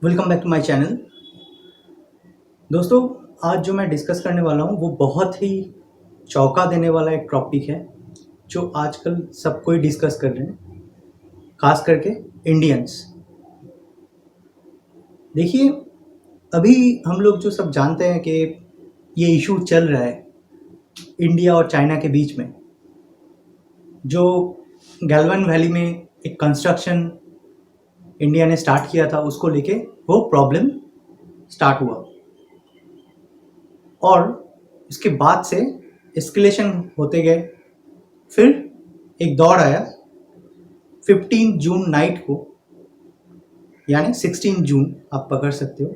Welcome back to my channel. दोस्तों, आज जो मैं डिस्कस करने वाला हूँ वो बहुत ही चौंका देने वाला एक टॉपिक है जो आजकल सब कोई डिस्कस कर रहे हैं, खास करके इंडियंस। देखिए, अभी हम लोग जो सब जानते हैं कि ये इशू चल रहा है इंडिया और चाइना के बीच में, जो गैल्वन वैली में एक कंस्ट्रक्शन इंडिया ने स्टार्ट किया था, उसको लेके वो प्रॉब्लम स्टार्ट हुआ और इसके बाद से एस्केलेशन होते गए। फिर एक दौर आया 15 जून नाइट को, यानी 16 जून आप पकड़ सकते हो।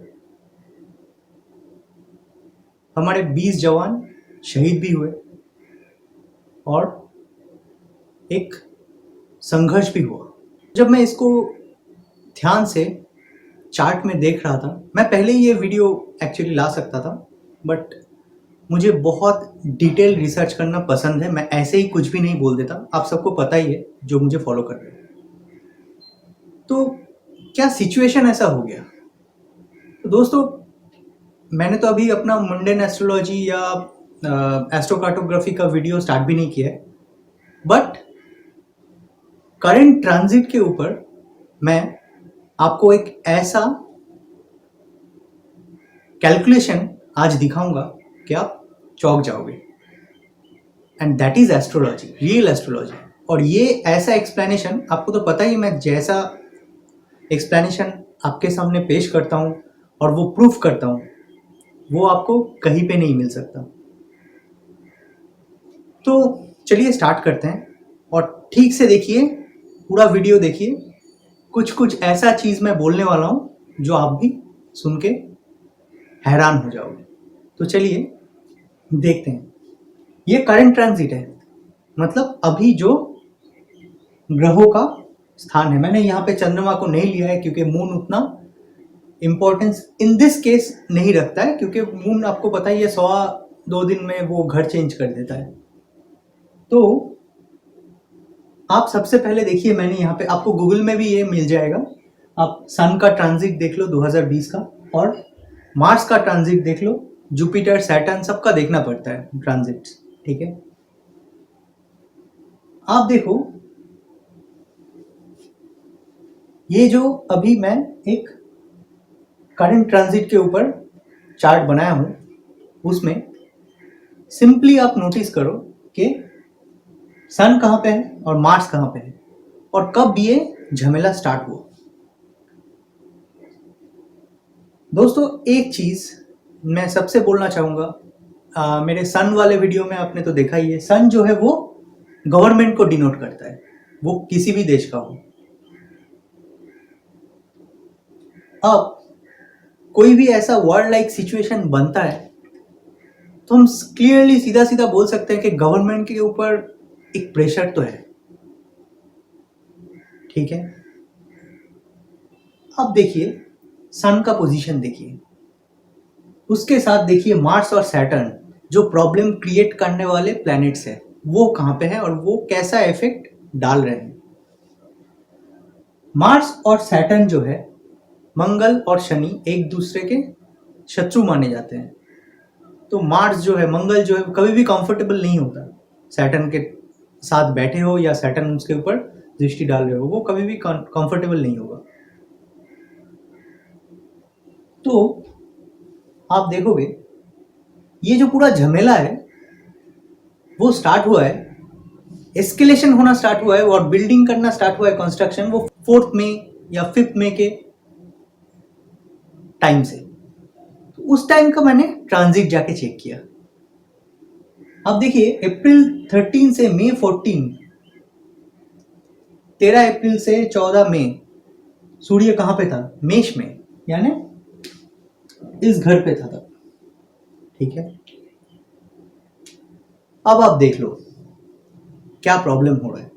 हमारे 20 जवान शहीद भी हुए और एक संघर्ष भी हुआ। जब मैं इसको ध्यान से चार्ट में देख रहा था, मैं पहले ही ये वीडियो एक्चुअली ला सकता था, बट मुझे बहुत डिटेल रिसर्च करना पसंद है। मैं ऐसे ही कुछ भी नहीं बोल देता, आप सबको पता ही है जो मुझे फॉलो कर रहे हैं। तो क्या सिचुएशन ऐसा हो गया? तो दोस्तों, मैंने तो अभी अपना मुंडेन एस्ट्रोलॉजी या एस्ट्रोकार्टोग्राफी का वीडियो स्टार्ट भी नहीं किया है, बट करंट ट्रांजिट के ऊपर मैं आपको एक ऐसा कैलकुलेशन आज दिखाऊंगा कि आप चौंक जाओगे। And that is astrology, real astrology. और ये ऐसा एक्सप्लेनेशन, आपको तो पता ही, मैं जैसा एक्सप्लेनेशन आपके सामने पेश करता हूँ और वो प्रूफ करता हूँ, वो आपको कहीं पे नहीं मिल सकता। तो चलिए स्टार्ट करते हैं और ठीक से देखिए, पूरा वीडियो देखिए। कुछ कुछ ऐसा चीज़ मैं बोलने वाला हूँ जो आप भी सुन के हैरान हो जाओगे। तो चलिए देखते हैं। ये करंट ट्रांजिट है, मतलब अभी जो ग्रहों का स्थान है। मैंने यहाँ पे चंद्रमा को नहीं लिया है क्योंकि मून उतना इम्पोर्टेंस इन दिस केस नहीं रखता है, क्योंकि मून आपको पता ही है 102 दिन में वो घर चेंज कर देता है। तो आप सबसे पहले देखिए, मैंने यहाँ पे आपको गूगल में भी ये मिल जाएगा। आप सन का ट्रांजिट देख लो 2020 का, और मार्स का ट्रांजिट देख लो, जुपिटर सैटर्न सबका देखना पड़ता है ट्रांजिट, ठीक है। आप देखो, ये जो अभी मैं एक करंट ट्रांजिट के ऊपर चार्ट बनाया हूं, उसमें सिंपली आप नोटिस करो कि सन कहाँ पे है और मार्स कहाँ पे है और कब ये झमेला स्टार्ट हुआ। दोस्तों, एक चीज मैं सबसे बोलना चाहूंगा। मेरे सन वाले वीडियो में आपने तो देखा ही है, सन जो है वो गवर्नमेंट को डिनोट करता है, वो किसी भी देश का हो। अब कोई भी ऐसा वर्ल्ड लाइक सिचुएशन बनता है तो हम क्लियरली सीधा सीधा बोल सकते हैं कि गवर्नमेंट के ऊपर एक प्रेशर तो है, ठीक है। अब देखिए, सन का पोजीशन देखिए, उसके साथ देखिए मार्स और सैटर्न, जो प्रॉब्लम क्रिएट करने वाले प्लैनेट्स है, वो कहां पे है और वो कैसा इफेक्ट डाल रहे हैं। मार्स और सैटर्न जो है, मंगल और शनि एक दूसरे के शत्रु माने जाते हैं। तो मार्स जो है, मंगल जो है, कभी भी कंफर्टेबल नहीं होता सैटर्न के साथ बैठे हो या सैटर्न उसके ऊपर दृष्टि डाल रहे हो, वो कभी भी कंफर्टेबल नहीं होगा। तो आप देखोगे, ये जो पूरा झमेला है वो स्टार्ट हुआ है, एस्केलेशन होना स्टार्ट हुआ है और बिल्डिंग करना स्टार्ट हुआ है, कंस्ट्रक्शन, वो 4 मई या 5 मई के टाइम से। तो उस टाइम का मैंने ट्रांजिट जाके चेक किया। अब देखिए, अप्रैल 13 से मई 14, 13 अप्रैल से 14 मई, सूर्य कहां पे था? मेष में, यानी इस घर पे था तब, ठीक है। अब आप देख लो क्या प्रॉब्लम हो रहा है।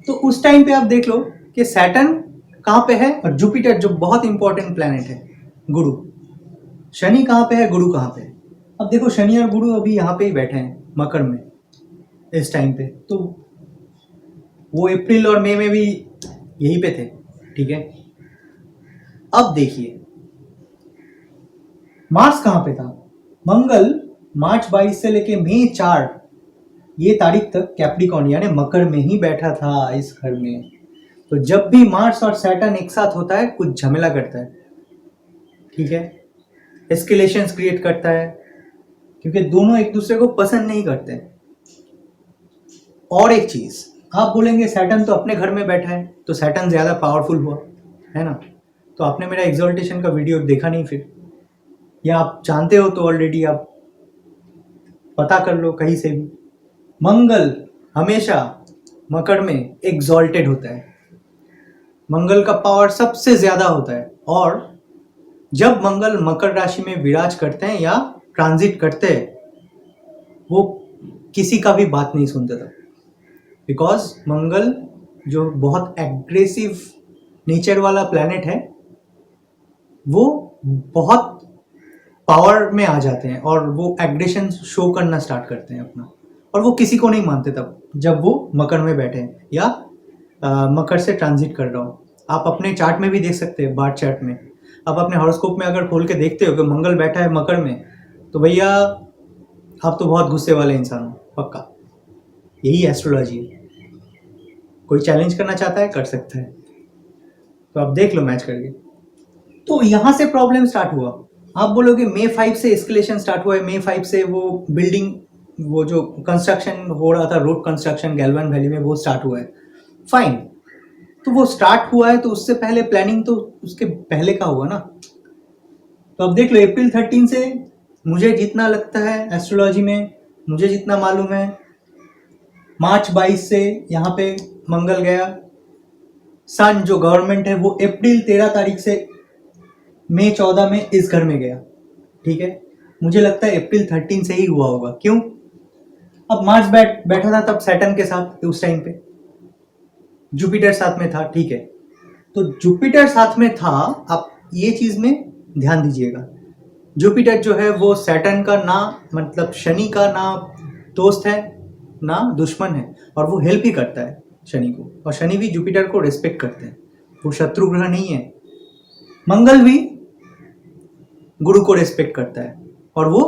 तो उस टाइम पे आप देख लो कि सैटर्न कहां पे है और जुपिटर जो बहुत इंपॉर्टेंट प्लैनेट है, गुरु, शनि कहां पे है, गुरु कहां पे है। अब देखो, शनि और गुरु अभी यहाँ पे ही बैठे हैं मकर में इस टाइम पे, तो वो अप्रैल और मई में भी यहीं पे थे, ठीक है। अब देखिए मार्स कहां पे था? मंगल मार्च 22 से लेके मई 4 ये तारीख तक कैप्रिकॉर्न यानी मकर में ही बैठा था इस घर में। तो जब भी मार्स और सैटर्न एक साथ होता है कुछ झमेला करता है, ठीक है, एस्केलेशंस क्रिएट करता है, क्योंकि दोनों एक दूसरे को पसंद नहीं करते। और एक चीज आप बोलेंगे सैटर्न तो अपने घर में बैठा है तो सैटर्न ज्यादा पावरफुल हुआ, है ना? तो आपने मेरा एक्सॉल्टेशन का वीडियो देखा नहीं फिर, या आप जानते हो तो ऑलरेडी आप पता कर लो कहीं से भी। मंगल हमेशा मकर में एग्जॉल्टेड होता है, मंगल का पावर सबसे ज्यादा होता है। और जब मंगल मकर राशि में विराज करते हैं या ट्रांजिट करते हैं वो किसी का भी बात नहीं सुनते था, बिकॉज मंगल जो बहुत एग्रेसिव नेचर वाला प्लैनेट है वो बहुत पावर में आ जाते हैं और वो एग्रेशन शो करना स्टार्ट करते हैं अपना, और वो किसी को नहीं मानते तब जब वो मकर में बैठे हैं या मकर से ट्रांजिट कर रहा हो। आप अपने चार्ट में भी देख सकते हैं, बार्ट चार्ट में आप अपने हॉरोस्कोप में अगर खोल के देखते हो कि मंगल बैठा है मकर में, तो भैया आप तो बहुत गुस्से वाले इंसान हो पक्का। यही एस्ट्रोलॉजी है। कोई चैलेंज करना चाहता है कर सकता है, तो आप देख लो मैच करके। तो यहां से प्रॉब्लम स्टार्ट हुआ। आप बोलोगे मई 5 से एस्केलेशन स्टार्ट हुआ है, मई 5 से वो बिल्डिंग, वो जो कंस्ट्रक्शन हो रहा था रोड कंस्ट्रक्शन गैल्वन वैली में, वो स्टार्ट हुआ है। फाइन, तो वो स्टार्ट हुआ है तो उससे पहले प्लानिंग तो उसके पहले का हुआ ना। तो अब देख लो अप्रैल 13 से मुझे जितना लगता है एस्ट्रोलॉजी में, मुझे जितना मालूम है, मार्च 22 से यहाँ पे मंगल गया। सन जो गवर्नमेंट है वो अप्रैल 13 तारीख से मई 14 में इस घर में गया, ठीक है। मुझे लगता है अप्रैल 13 से ही हुआ होगा। क्यों? अब मार्स बैठा था तब सैटर्न के साथ, उस टाइम पे जुपिटर साथ में था, ठीक है। तो जुपिटर साथ में था, आप ये चीज में ध्यान दीजिएगा। जुपिटर जो है वो सैटर्न का ना, मतलब शनि का ना दोस्त है ना दुश्मन है, और वो हेल्प ही करता है शनि को, और शनि भी जुपिटर को रिस्पेक्ट करते हैं, वो शत्रु ग्रह नहीं है। मंगल भी गुरु को रिस्पेक्ट करता है और वो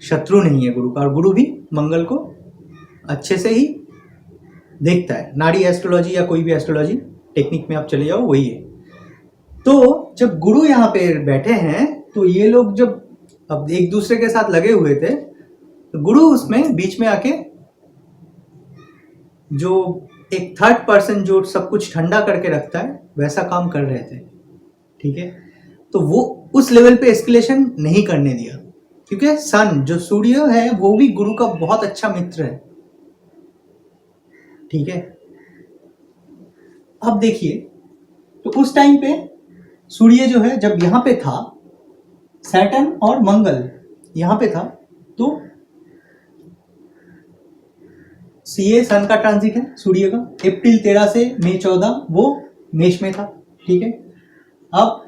शत्रु नहीं है गुरु का, और गुरु भी मंगल को अच्छे से ही देखता है। नाड़ी एस्ट्रोलॉजी या कोई भी एस्ट्रोलॉजी टेक्निक में आप चले जाओ वही है। तो जब गुरु यहाँ पे बैठे हैं तो ये लोग जब अब एक दूसरे के साथ लगे हुए थे तो गुरु उसमें बीच में आके जो एक थर्ड पर्सन जो सब कुछ ठंडा करके रखता है वैसा काम कर रहे थे, ठीक है। तो वो उस लेवल पे एस्केलेशन नहीं करने दिया, क्योंकि सन जो सूर्य है वो भी गुरु का बहुत अच्छा मित्र है, ठीक है। अब देखिए, तो उस टाइम पे सूर्य जो है जब यहां पे था, सैटर्न और मंगल यहां पे था, तो सीए सन का ट्रांजिट है सूर्य का, अप्रैल 13 से मई 14 वो मेष में था, ठीक है। अब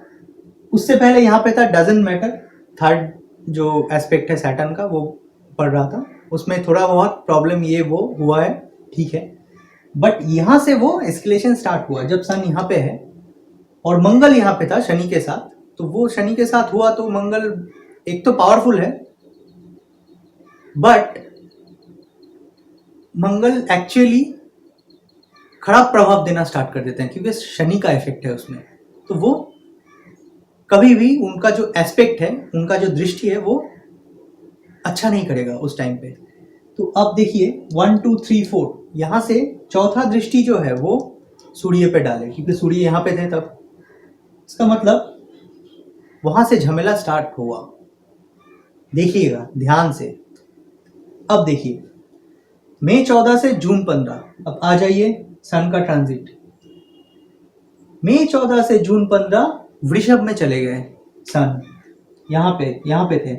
उससे पहले यहां पे था डजंट मैटर, थर्ड जो एस्पेक्ट है सैटर्न का वो पढ़ रहा था, उसमें थोड़ा बहुत प्रॉब्लम ये वो हुआ है, ठीक है। बट यहां से वो एस्केलेशन स्टार्ट हुआ जब सन यहां पे है और मंगल यहां पे था शनि के साथ। तो वो शनि के साथ हुआ तो मंगल एक तो पावरफुल है, बट मंगल एक्चुअली खराब प्रभाव देना स्टार्ट कर देते हैं, क्योंकि शनि का इफेक्ट है उसमें। तो वो कभी भी उनका जो एस्पेक्ट है, उनका जो दृष्टि है वो अच्छा नहीं करेगा उस टाइम पे। तो अब देखिए 1 2 3 4 यहां से चौथा दृष्टि जो है वो सूर्य पे डाले, क्योंकि सूर्य यहां पे थे तब। इसका मतलब वहां से झमेला स्टार्ट हुआ। देखिएगा ध्यान से। अब देखिए मई 14 से जून 15, अब आ जाइए सन का ट्रांजिट। मई 14 से जून 15 वृषभ में चले गए सन, यहां पे थे।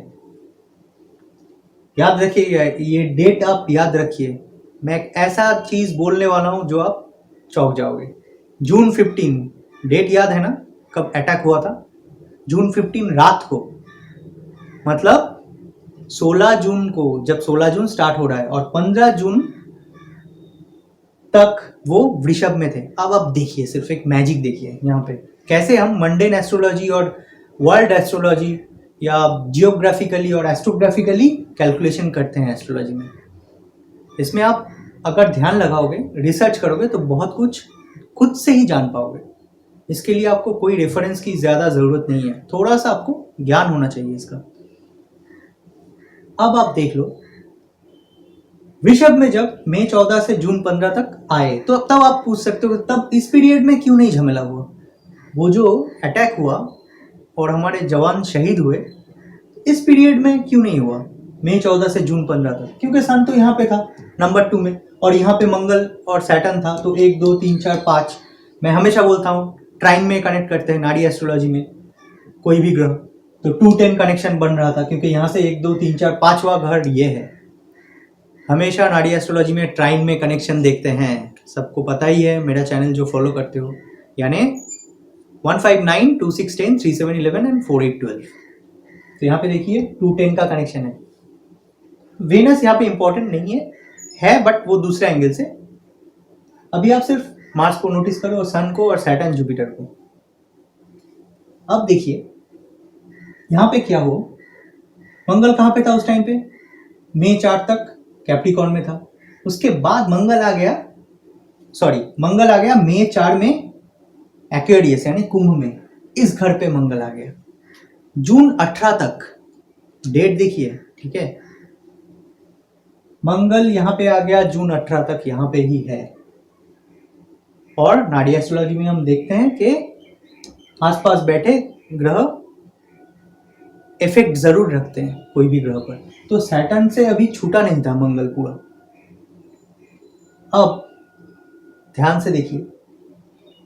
याद रखिएगा, ये डेट आप याद रखिए। मैं एक ऐसा चीज बोलने वाला हूं जो आप चौंक जाओगे। जून 15 डेट याद है ना, कब अटैक हुआ था? जून 15 रात को, मतलब 16 जून को, जब 16 जून स्टार्ट हो रहा है और 15 जून तक वो वृषभ में थे। अब आप देखिए, सिर्फ एक मैजिक देखिए यहाँ पे। कैसे हम मंडेन एस्ट्रोलॉजी और वर्ल्ड एस्ट्रोलॉजी या जियोग्राफिकली और एस्ट्रोग्राफिकली कैलकुलेशन करते हैं एस्ट्रोलॉजी में। इसमें आप अगर ध्यान लगाओगे, रिसर्च करोगे तो बहुत कुछ खुद से ही जान पाओगे। इसके लिए आपको कोई रेफरेंस की ज़्यादा ज़रूरत नहीं है, थोड़ा सा आपको ज्ञान होना चाहिए इसका। अब आप देख लो, वृषभ में जब मई 14 से जून 15 तक आए तो तब आप पूछ सकते हो तब इस पीरियड में क्यों नहीं झमेला हुआ। वो जो अटैक हुआ और हमारे जवान शहीद हुए, इस पीरियड में क्यों नहीं हुआ मई 14 से जून 15 तक? क्योंकि सन तो यहाँ पे था नंबर 2 में, और यहाँ पे मंगल और सैटर्न था, तो 1 2 3 4 5 मैं हमेशा बोलता हूँ ट्राइन में कनेक्ट करते हैं नाड़ी एस्ट्रोलॉजी में कोई भी ग्रह, तो 2-10 कनेक्शन बन रहा था क्योंकि यहाँ से 1 2 3 4 5वां घर ये है। हमेशा नाड़ी एस्ट्रोलॉजी में ट्राइन में कनेक्शन देखते हैं, सबको पता ही है, मेरा चैनल जो फॉलो करते हो, यानी 159 2610 3711 एंड 4812। तो यहाँ पे देखिए 210 का कनेक्शन है। वेनस यहाँ पे इंपॉर्टेंट नहीं है बट वो दूसरे एंगल से। अभी आप सिर्फ मार्स को नोटिस करो और सन को और सैटर्न जुपिटर को। अब देखिए यहाँ पे क्या हो, मंगल कहाँ पे था उस टाइम पे? मई 4 तक कैप्रिकॉर्न में था। उसके बाद मंगल आ गया मई 4 में एक्वेरियस यानी कुंभ में, इस घर पे मंगल आ गया। जून 18 तक डेट देखिए, ठीक है, मंगल यहाँ पे आ गया, जून 18 तक यहाँ पे ही है। और नाड़ी एस्ट्रोलॉजी में हम देखते हैं कि आसपास बैठे ग्रह इफेक्ट जरूर रखते हैं कोई भी ग्रह पर, तो सैटर्न से अभी छूटा नहीं था मंगल पूरा। अब ध्यान से देखिए,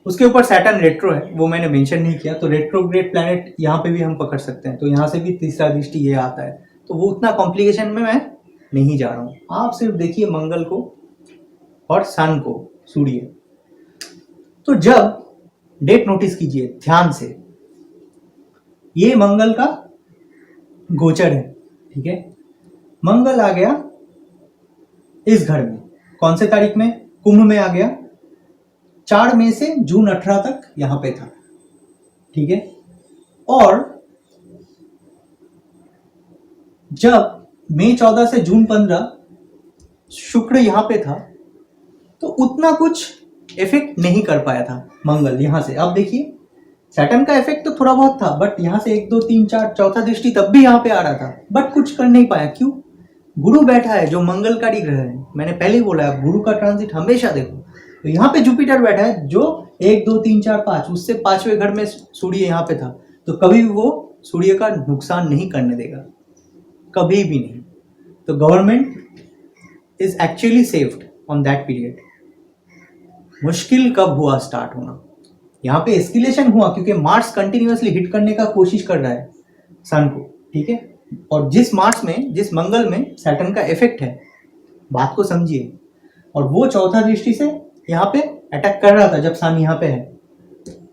उसके ऊपर सैटर्न रेट्रो है, वो मैंने मेंशन नहीं किया, तो रेट्रोग्रेड प्लैनेट यहाँ पे भी हम पकड़ सकते हैं, तो यहाँ से भी तीसरा दृष्टि ये आता है, तो वो उतना कॉम्प्लिकेशन में मैं नहीं जा रहा हूँ। आप सिर्फ देखिए मंगल को और सन को, सूर्य। तो जब डेट नोटिस कीजिए ध्यान से, ये मंगल का गोचर है, ठीक है, मंगल आ गया इस घर में, कौन से तारीख में? कुंभ में आ गया, 4 मई से जून 18 तक यहां पे था, ठीक है। और जब मई 14 से जून 15 शुक्र यहां पे था, तो उतना कुछ इफेक्ट नहीं कर पाया था मंगल यहां से। अब देखिए सैटर्न का इफेक्ट तो थोड़ा बहुत था, बट यहां से 1 2 3 4 चौथा दृष्टि तब भी यहां पे आ रहा था, बट कुछ कर नहीं पाया। क्यों? गुरु बैठा है जो मंगलकारी ग्रह है, मैंने पहले ही बोला है गुरु का ट्रांजिट हमेशा देखो। तो यहाँ पे जुपिटर बैठा है जो 1 2 3 4 5, उससे 5वें घर में सूर्य यहाँ पे था, तो कभी भी वो सूर्य का नुकसान नहीं करने देगा, कभी भी नहीं। तो government is actually saved on that period. मुश्किल कब हुआ स्टार्ट होना? यहाँ पे एस्केलेशन हुआ क्योंकि मार्स कंटिन्यूअसली हिट करने का कोशिश कर रहा है सन को, ठीक है। और जिस मार्स में, जिस मंगल में सैटर्न का इफेक्ट है, बात को समझिए, और वो चौथा दृष्टि से यहाँ पे अटैक कर रहा था जब सन यहाँ पे है,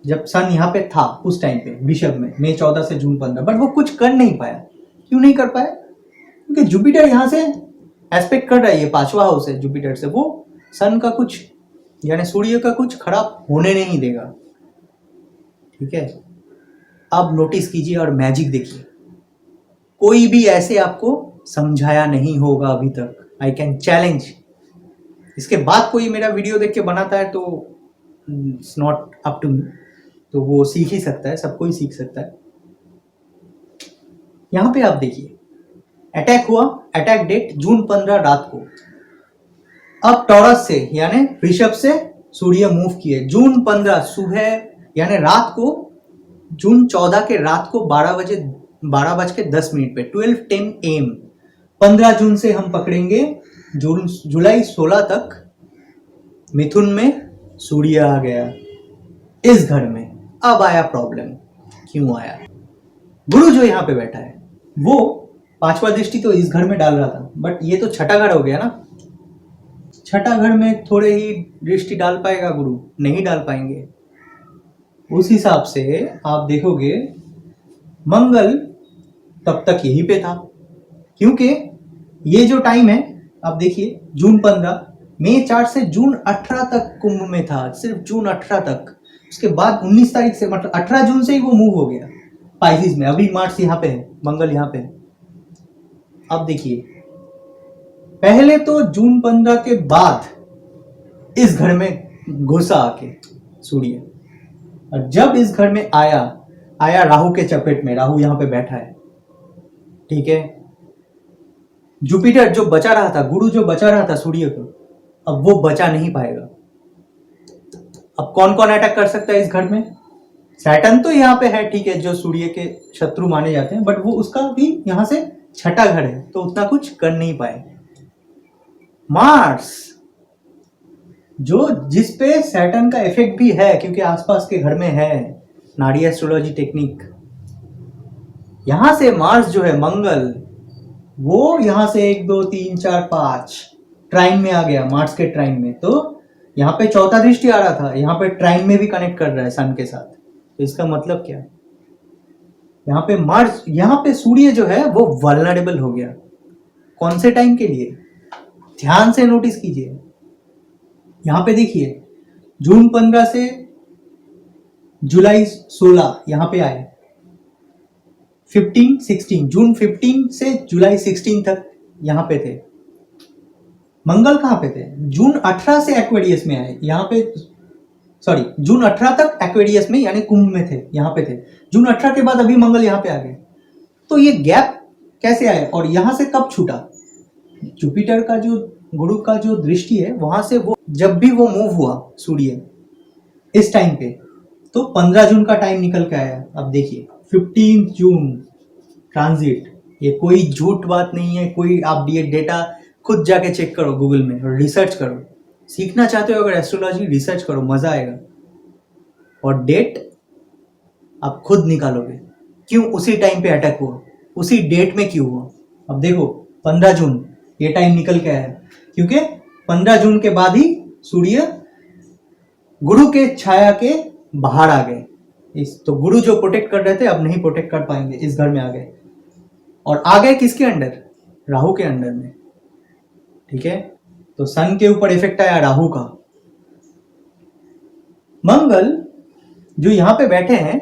जब सन यहाँ पे था उस टाइम पे वृषभ में मई 14 से जून 15, बट वो कुछ कर नहीं पाया। क्यों नहीं कर पाया? क्योंकि जुपिटर यहाँ से एस्पेक्ट कर रहा है, ये 5वां हाउस है जुपिटर से, वो सन का कुछ यानी सूर्य का कुछ खराब होने नहीं देगा, ठीक है। अब नोटिस कीजिए और मैजिक देखिए, कोई भी ऐसे आपको समझाया नहीं होगा अभी तक, आई कैन चैलेंज। इसके बाद कोई मेरा वीडियो देख के बनाता है तो it's not up to me, तो वो सीख ही सकता है, सब कोई सीख सकता है। यहां पे आप देखिए अटैक हुआ, अटैक डेट जून 15 रात को। अब टॉरस से यानी वृषभ से सूर्य मूव किए जून 15 सुबह यानी रात को, जून 14 के रात को 12:10 पे 12:10 AM। 15 जून से हम पकड़ेंगे जुलाई 16 तक मिथुन में सूर्य आ गया इस घर में। अब आया प्रॉब्लम, क्यों आया? गुरु जो यहाँ पे बैठा है वो 5वां दृष्टि तो इस घर में डाल रहा था, बट ये तो छठा घर हो गया ना, छठा घर में थोड़े ही दृष्टि डाल पाएगा गुरु, नहीं डाल पाएंगे। उस हिसाब से आप देखोगे मंगल तब तक यहीं पे था, क्योंकि ये जो टाइम है आप देखिए जून 15, मई 4 से जून 18 तक कुंभ में था, सिर्फ जून 18 तक। उसके बाद 19 तारीख से मतलब 18 जून से ही वो मूव हो गया पाइसिस में। अभी मार्स यहाँ पे है, मंगल यहाँ पे है। अब देखिए, पहले तो जून 15 के बाद इस घर में घुसा आके सूर्य, और जब इस घर में आया राहु के चपेट में। राहु यहाँ पे बैठा है, ठीक है। जुपिटर जो बचा रहा था, गुरु जो बचा रहा था सूर्य को, अब वो बचा नहीं पाएगा। अब कौन कौन अटैक कर सकता है इस घर में? सैटर्न तो यहाँ पे है, ठीक है, जो सूर्य के शत्रु माने जाते हैं, बट वो उसका भी यहाँ से छठा घर है, तो उतना कुछ कर नहीं पाए। मार्स जो जिस पे सैटर्न का इफेक्ट भी है, क्योंकि आसपास के घर में है, नाड़ी एस्ट्रोलॉजी टेक्निक, यहां से मार्स जो है मंगल, वो यहां से 1 2 3 4 5 ट्राइन में आ गया, मार्स के ट्राइन में। तो यहाँ पे चौथा दृष्टि आ रहा था, यहाँ पे ट्राइन में भी कनेक्ट कर रहा है सन के साथ। तो इसका मतलब क्या? यहाँ पे मार्स, यहाँ पे सूर्य जो है वो वल्नरेबल हो गया। कौन से टाइम के लिए? ध्यान से नोटिस कीजिए, यहाँ पे देखिए, जून 15 से जुलाई 16 यहाँ पे आए, 15 16, जून 15 से जुलाई 16 तक यहाँ पे थे। मंगल कहाँ पे थे? जून 18 से एक्वेरियस में आए, यहाँ पे, सॉरी, जून 18 तक एक्वेरियस में यानी कुंभ में थे, यहाँ पे थे। जून 18 के बाद अभी मंगल यहाँ पे आ गए। तो ये गैप कैसे आया और यहाँ से कब छूटा? जुपिटर का जो, गुरु का जो दृष्टि है, वहां से वो जब भी वो मूव हुआ सूर्य इस टाइम पे, तो 15 जून का टाइम निकल के आया। अब देखिए 15 जून ट्रांजिट, ये कोई झूठ बात नहीं है, कोई आप ये डेटा खुद जाके चेक करो गूगल में और रिसर्च करो। सीखना चाहते हो अगर एस्ट्रोलॉजी, रिसर्च करो, मजा आएगा। और डेट आप खुद निकालोगे, क्यों उसी टाइम पे अटैक हुआ, उसी डेट में क्यों हुआ। अब देखो 15 जून ये टाइम निकल के आया, क्योंकि 15 जून के बाद ही सूर्य गुरु के छाया के बाहर आ गए। इस तो गुरु जो प्रोटेक्ट कर रहे थे अब नहीं प्रोटेक्ट कर पाएंगे, इस घर में आ गए। और आ गए किसके अंडर? राहु के अंडर में, ठीक है। तो सन के ऊपर इफेक्ट आया राहु का। मंगल जो यहां पे बैठे हैं,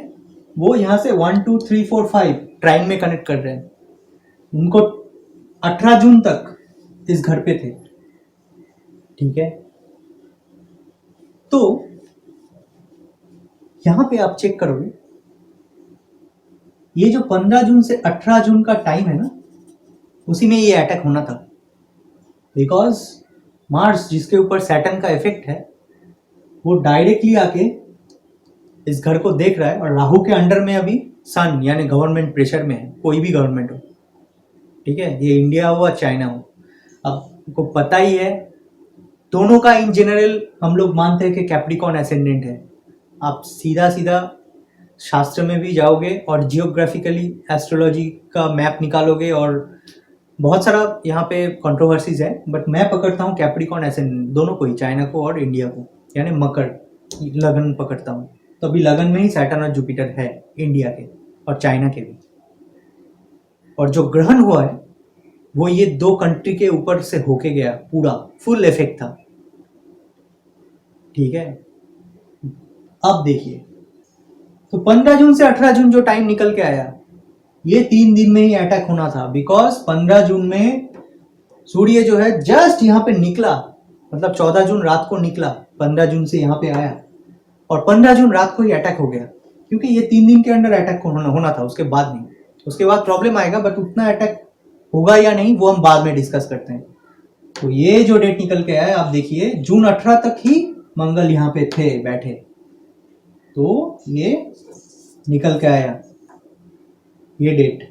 वो यहां से 1 2 3 4 5 ट्राइन में कनेक्ट कर रहे हैं। उनको 18 जून तक इस घर पे थे, ठीक है। तो यहां पे आप चेक करोगे, ये जो 15 जून से 18 जून का टाइम है ना, उसी में ये अटैक होना था। बिकॉज मार्स जिसके ऊपर सैटर्न का इफेक्ट है, वो डायरेक्टली आके इस घर को देख रहा है, और राहु के अंडर में अभी सन यानी गवर्नमेंट प्रेशर में है, कोई भी गवर्नमेंट हो, ठीक है, ये इंडिया हो या चाइना हो। अब को पता ही है, दोनों का इन जनरल हम लोग मानते हैं कि कैप्रिकॉर्न एसेंडेंट है। आप सीधा सीधा शास्त्र में भी जाओगे और जियोग्राफिकली एस्ट्रोलॉजी का मैप निकालोगे, और बहुत सारा यहाँ पे कंट्रोवर्सीज है, बट मैं पकड़ता हूँ कैप्रिकॉर्न एसेंडेंट दोनों को ही, चाइना को और इंडिया को, यानी मकर लगन पकड़ता हूँ। तो अभी लगन में ही सैटर्न और जुपिटर है, इंडिया के और चाइना के भी। और जो ग्रहण हुआ है वो ये 2 कंट्री के ऊपर से होके गया, पूरा फुल इफेक्ट था, ठीक है। अब देखिए, तो 15 जून से 18 जून जो टाइम निकल के आया, ये 3 दिन में ही अटैक होना था। बिकॉज 15 जून में सूर्य जो है जस्ट यहाँ पे निकला, मतलब 14 जून रात को निकला, 15 जून से यहाँ पे आया, और 15 जून रात को ही अटैक हो गया, क्योंकि ये 3 दिन के अंदर अटैक होना था, उसके बाद नहीं। उसके बाद प्रॉब्लम आएगा, बट उतना अटैक होगा या नहीं वो हम बाद में डिस्कस करते हैं। तो ये जो डेट निकल के आया, आप देखिए जून 18 तक ही मंगल यहाँ पे थे बैठे, तो ये निकल के आया ये डेट।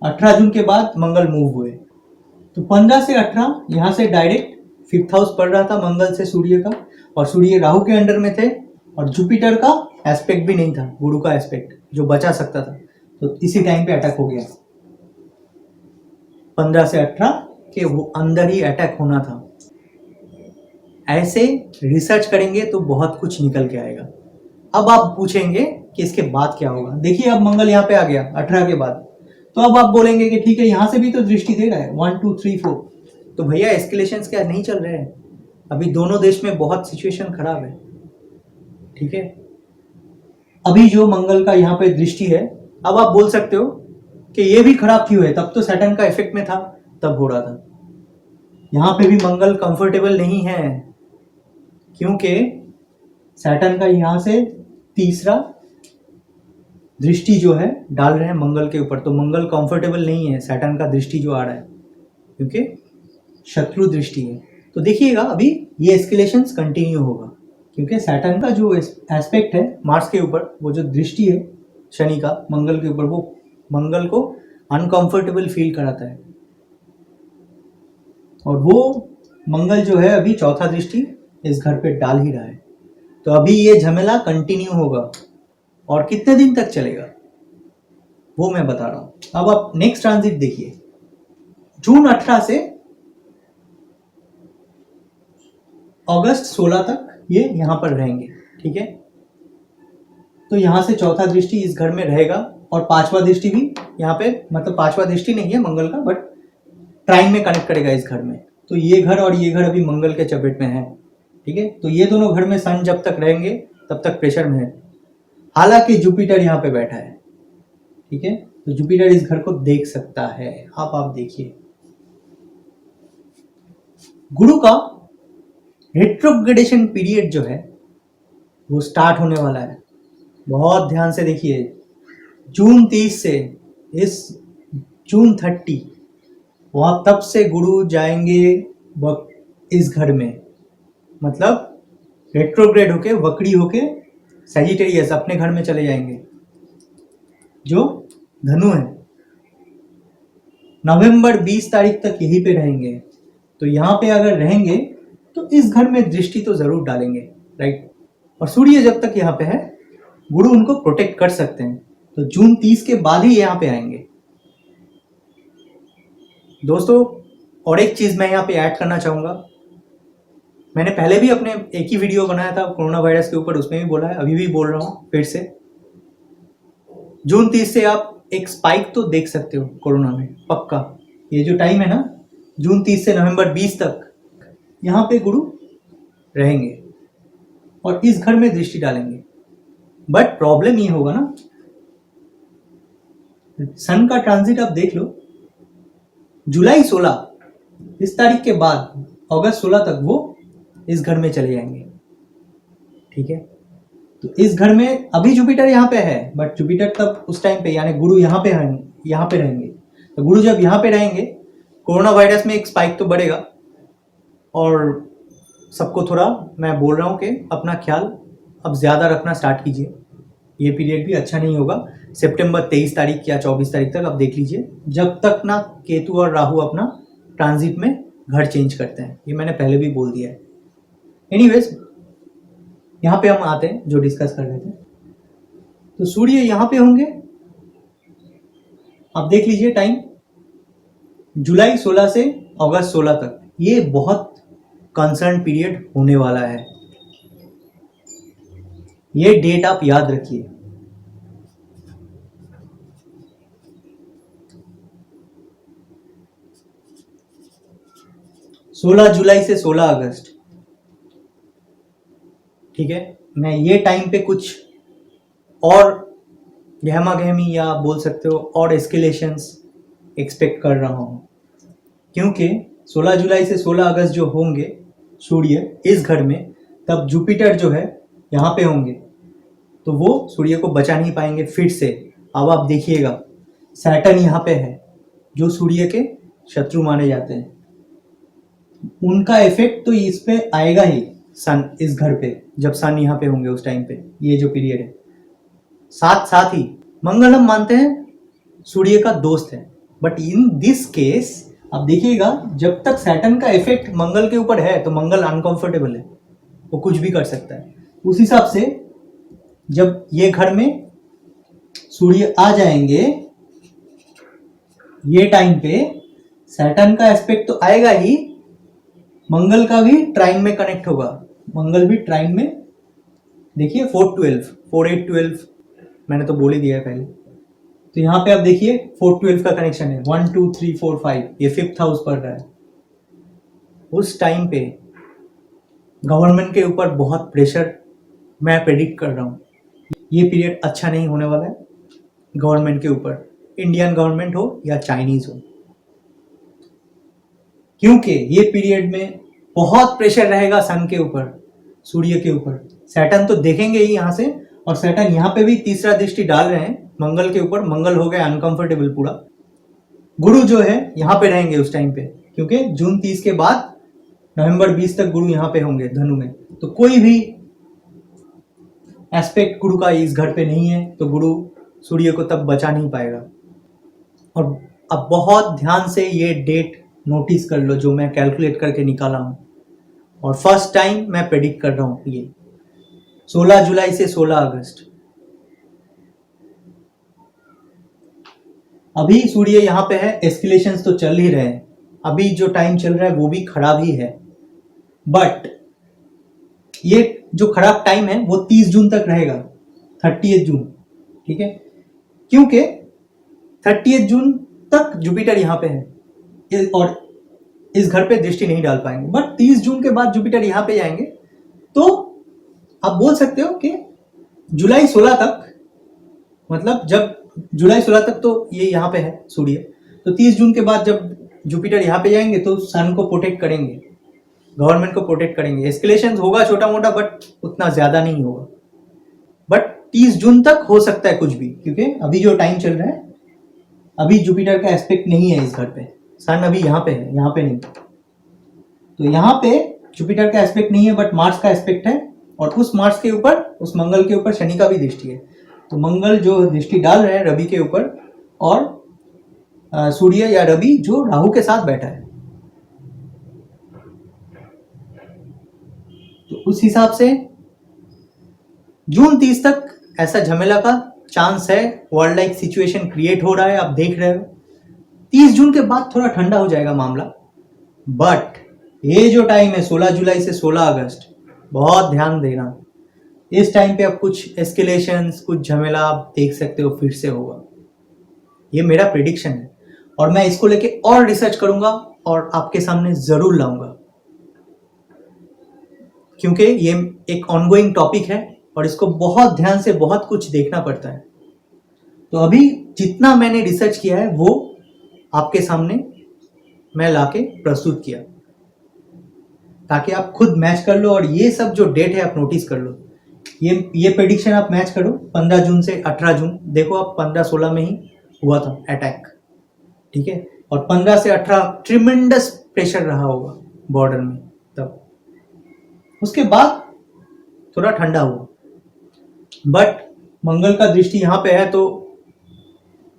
18 जून के बाद मंगल मूव हुए, तो 15 से 18 यहाँ से डायरेक्ट 5th हाउस पड़ रहा था मंगल से सूर्य का, और सूर्य राहु के अंडर में थे, और जुपिटर का एस्पेक्ट भी नहीं था, गुरु का एस्पेक्ट जो बचा सकता था। तो इसी टाइम पे अटैक हो गया, 15 से 18 के वो अंदर ही अटैक होना था। ऐसे रिसर्च करेंगे तो बहुत कुछ निकल के आएगा। अब आप पूछेंगे कि इसके बाद क्या होगा। देखिए अब मंगल यहाँ पे आ गया 18 के बाद, तो अब आप बोलेंगे कि ठीक है यहाँ से भी तो दृष्टि दे रहा है 1 2 3 4, तो भैया एस्केलेशंस क्या नहीं चल रहे हैं? अभी दोनों देश में बहुत सिचुएशन खराब है, ठीक है। अभी जो मंगल का यहाँ पे दृष्टि है, अब आप बोल सकते हो कि ये भी खराब क्यों है, तब तो सैटर्न का इफेक्ट में था तब हो रहा था। यहाँ पे भी मंगल कंफर्टेबल नहीं है क्योंकि सैटर्न का यहाँ से तीसरा दृष्टि जो है डाल रहे हैं मंगल के ऊपर, तो मंगल कंफर्टेबल नहीं है। सैटर्न का दृष्टि जो आ रहा है क्योंकि शत्रु दृष्टि है। तो देखिएगा अभी ये एस्केलेशंस कंटिन्यू होगा क्योंकि सैटर्न का जो एस्पेक्ट है मार्स के ऊपर, वो जो दृष्टि है शनि का मंगल के ऊपर, वो मंगल को अनकंफर्टेबल फील कराता है। और वो मंगल जो है अभी चौथा दृष्टि इस घर पे डाल ही रहा है। तो अभी ये झमेला कंटिन्यू होगा और कितने दिन तक चलेगा वो मैं बता रहा हूं। अब आप नेक्स्ट ट्रांजिट देखिए, जून 18 से अगस्त 16 तक ये यहां पर रहेंगे, ठीक है। तो यहां से चौथा दृष्टि इस घर में रहेगा और पांचवा दृष्टि भी यहाँ पे, मतलब पांचवा दृष्टि नहीं है मंगल का, बट ट्राइन में कनेक्ट करेगा इस घर में। तो ये घर और ये घर अभी मंगल के चपेट में है, ठीक है। तो ये दोनों घर में सन जब तक रहेंगे तब तक प्रेशर में है। हालांकि जुपिटर यहाँ पे बैठा है, ठीक है। तो जुपिटर इस घर को देख सकता है। आप देखिए गुरु का रेट्रोग्रेडेशन पीरियड जो है वो स्टार्ट होने वाला है। बहुत ध्यान से देखिए, जून 30 से इस जून 30 वहां तब से गुरु जाएंगे इस घर में, मतलब रेट्रोग्रेड होके वक्री होके सैजिटेरियस अपने घर में चले जाएंगे जो धनु है। नवंबर 20 तारीख तक यहीं पे रहेंगे। तो यहाँ पे अगर रहेंगे तो इस घर में दृष्टि तो जरूर डालेंगे, राइट। और सूर्य जब तक यहाँ पे है गुरु उनको प्रोटेक्ट कर सकते हैं। तो जून 30 के बाद ही यहाँ पे आएंगे। दोस्तों और एक चीज मैं यहाँ पे ऐड करना चाहूंगा, मैंने पहले भी अपने एक ही वीडियो बनाया था कोरोना वायरस के ऊपर, उसमें भी बोला है, अभी भी बोल रहा हूँ फिर से। जून 30 से आप एक स्पाइक तो देख सकते हो कोरोना में पक्का। ये जो टाइम है ना, जून 30 से नवंबर 20 तक यहाँ पे गुरु रहेंगे और इस घर में दृष्टि डालेंगे। बट प्रॉब्लम ये होगा ना, सन का ट्रांजिट आप देख लो, जुलाई 16 इस तारीख के बाद अगस्त 16 तक वो इस घर में चले जाएंगे, ठीक है। तो इस घर में अभी जुपिटर यहाँ पे है, बट जुपिटर तब उस टाइम पे, यानी गुरु यहाँ पे रहेंगे। तो गुरु जब यहाँ पे रहेंगे, कोरोना वायरस में एक स्पाइक तो बढ़ेगा। और सबको थोड़ा मैं बोल रहा हूँ कि अपना ख्याल अब ज़्यादा रखना स्टार्ट कीजिए। ये पीरियड भी अच्छा नहीं होगा। सितंबर 23 तारीख या 24 तारीख तक आप देख लीजिए, जब तक ना केतु और राहु अपना ट्रांजिट में घर चेंज करते हैं। ये मैंने पहले भी बोल दिया है। एनीवेज यहाँ पे हम आते हैं जो डिस्कस कर रहे थे। तो सूर्य यहाँ पे होंगे, आप देख लीजिए टाइम, जुलाई 16 से अगस्त 16 तक। ये बहुत कंसर्न पीरियड होने वाला है, ये डेट आप याद रखिए। जुलाई से 16 अगस्त, ठीक है। मैं ये टाइम पे कुछ और गहमा गहमी या बोल सकते हो और एस्केलेशंस एक्सपेक्ट कर रहा हूँ, क्योंकि 16 जुलाई से 16 अगस्त जो होंगे सूर्य इस घर में, तब जुपिटर जो है यहाँ पे होंगे, तो वो सूर्य को बचा नहीं पाएंगे फिर से। अब आप देखिएगा सैटर्न यहाँ पे है जो सूर्य के शत्रु माने जाते हैं, उनका इफेक्ट तो इस पे आएगा ही। सन इस घर पे, जब सन यहाँ पे होंगे उस टाइम पे, ये जो पीरियड है, साथ साथ ही मंगल हम मानते हैं सूर्य का दोस्त है, बट इन दिस केस आप देखिएगा जब तक सैटर्न का इफेक्ट मंगल के ऊपर है तो मंगल अनकंफर्टेबल है, वो कुछ भी कर सकता है। उस हिसाब से जब ये घर में सूर्य आ जाएंगे, ये टाइम पे सैटर्न का एस्पेक्ट तो आएगा ही, मंगल का भी ट्राइन में कनेक्ट होगा। मंगल भी ट्राइन में, देखिए 4-8-12 मैंने तो बोल ही दिया है पहले। तो यहाँ पे आप देखिए 4-12 का कनेक्शन है, 1 2 3 4 5, ये 5th हाउस पढ़ रहा है। उस टाइम पे गवर्नमेंट के ऊपर बहुत प्रेशर मैं प्रेडिक्ट कर रहा हूँ। ये पीरियड अच्छा नहीं होने वाला है गवर्नमेंट के ऊपर, इंडियन गवर्नमेंट हो या चाइनीज हो, क्योंकि ये पीरियड में बहुत प्रेशर रहेगा सन के ऊपर, सूर्य के ऊपर। सैटर्न तो देखेंगे ही यहाँ से, और सैटर्न यहाँ पे भी तीसरा दृष्टि डाल रहे हैं मंगल के ऊपर। मंगल हो गया अनकंफर्टेबल पूरा। गुरु जो है यहाँ पे रहेंगे उस टाइम पे, क्योंकि जून 30 के बाद नवंबर 20 तक गुरु यहाँ पे होंगे धनु में। तो कोई भी एस्पेक्ट गुरु का इस घर पे नहीं है, तो गुरु सूर्य को तब बचा नहीं पाएगा। और अब बहुत ध्यान से ये डेट नोटिस कर लो जो मैं कैलकुलेट करके निकाला हूं, और फर्स्ट टाइम मैं प्रेडिक्ट कर रहा हूं ये 16 जुलाई से 16 अगस्त। अभी सूर्य यहाँ पे है, एस्केलेशंस तो चल ही रहे हैं, अभी जो टाइम चल रहा है वो भी खराब ही है, बट ये जो खराब टाइम है वो 30 जून तक रहेगा, 30 जून, ठीक है, क्योंकि 30 जून तक जुपिटर यहाँ पे है और इस घर पे दृष्टि नहीं डाल पाएंगे, बट 30 जून के बाद जुपिटर यहाँ पे जाएंगे। तो आप बोल सकते हो कि जुलाई 16 तक, मतलब जब जुलाई 16 तक तो ये यहाँ पे है सूर्य, तो 30 जून के बाद जब जुपिटर यहाँ पे जाएंगे तो सन को प्रोटेक्ट करेंगे, गवर्नमेंट को प्रोटेक्ट करेंगे। एस्केलेशन होगा छोटा मोटा, बट उतना ज्यादा नहीं होगा। बट 30 जून तक हो सकता है कुछ भी, क्योंकि अभी जो टाइम चल रहा है, अभी जुपिटर का एस्पेक्ट नहीं है इस घर पे, सन अभी यहाँ पे है, यहाँ पे नहीं। तो यहाँ पे जुपिटर का एस्पेक्ट नहीं है, बट मार्स का एस्पेक्ट है, और उस मार्स के ऊपर, उस मंगल के ऊपर शनि का भी दृष्टि है। तो मंगल जो दृष्टि डाल रहे हैं रवि के ऊपर, और सूर्य या रवि जो राहु के साथ बैठा है। तो उस हिसाब से जून 30 तक ऐसा झमेला का चांस है, वर्ल्ड लाइक सिचुएशन क्रिएट हो रहा है, आप देख रहे हो। 30 जून के बाद थोड़ा ठंडा हो जाएगा मामला, बट ये जो टाइम है 16 जुलाई से 16 अगस्त, बहुत ध्यान देना। इस टाइम पे अब कुछ एस्केलेशंस, कुछ झमेला आप देख सकते हो फिर से होगा। ये मेरा प्रेडिक्शन है, और मैं इसको लेके और रिसर्च करूंगा और आपके सामने जरूर लाऊंगा, क्योंकि ये एक ऑनगोइंग टॉपिक है और इसको बहुत ध्यान से बहुत कुछ देखना पड़ता है। तो अभी जितना मैंने रिसर्च किया है वो आपके सामने मैं लाके प्रस्तुत किया, ताकि आप खुद मैच कर लो, और ये सब जो डेट है आप नोटिस कर लो। ये प्रेडिक्शन आप मैच करो 15 जून से 18 जून, देखो आप 15-16 में ही हुआ था अटैक, ठीक है, और 15 से 18 ट्रिमेंडस प्रेशर रहा होगा बॉर्डर में तब। उसके बाद थोड़ा ठंडा हुआ, बट मंगल का दृष्टि यहाँ पे है तो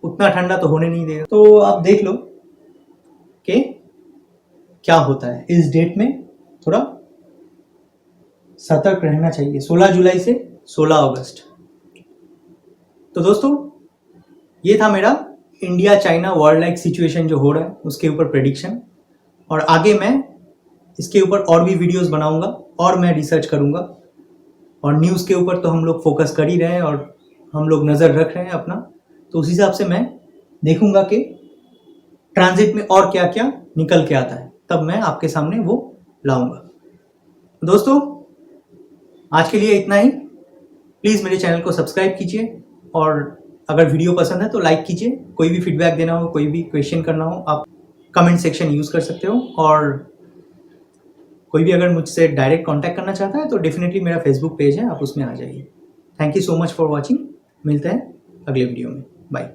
उतना ठंडा तो होने नहीं देगा। तो आप देख लो कि क्या होता है। इस डेट में थोड़ा सतर्क रहना चाहिए, 16 जुलाई से 16 अगस्त। तो दोस्तों ये था मेरा India China world like situation जो हो रहा है उसके ऊपर प्रेडिक्शन, और आगे मैं इसके ऊपर और भी वीडियोस बनाऊंगा और मैं रिसर्च करूंगा। और न्यूज़ के ऊपर तो हम लोग फोकस कर ही रहे हैं और हम लोग नज़र रख रहे हैं अपना, तो उस हिसाब से मैं देखूंगा कि ट्रांजिट में और क्या क्या निकल के आता है, तब मैं आपके सामने वो लाऊंगा। दोस्तों आज के लिए इतना ही। प्लीज़ मेरे चैनल को सब्सक्राइब कीजिए, और अगर वीडियो पसंद है तो लाइक कीजिए। कोई भी फीडबैक देना हो, कोई भी क्वेश्चन करना हो, आप कमेंट सेक्शन यूज़ कर सकते हो, और कोई भी अगर मुझसे डायरेक्ट कांटेक्ट करना चाहता है तो डेफिनेटली मेरा फेसबुक पेज है, आप उसमें आ जाइए। Thank you so much for watching. मिलते हैं अगले वीडियो में, बाय।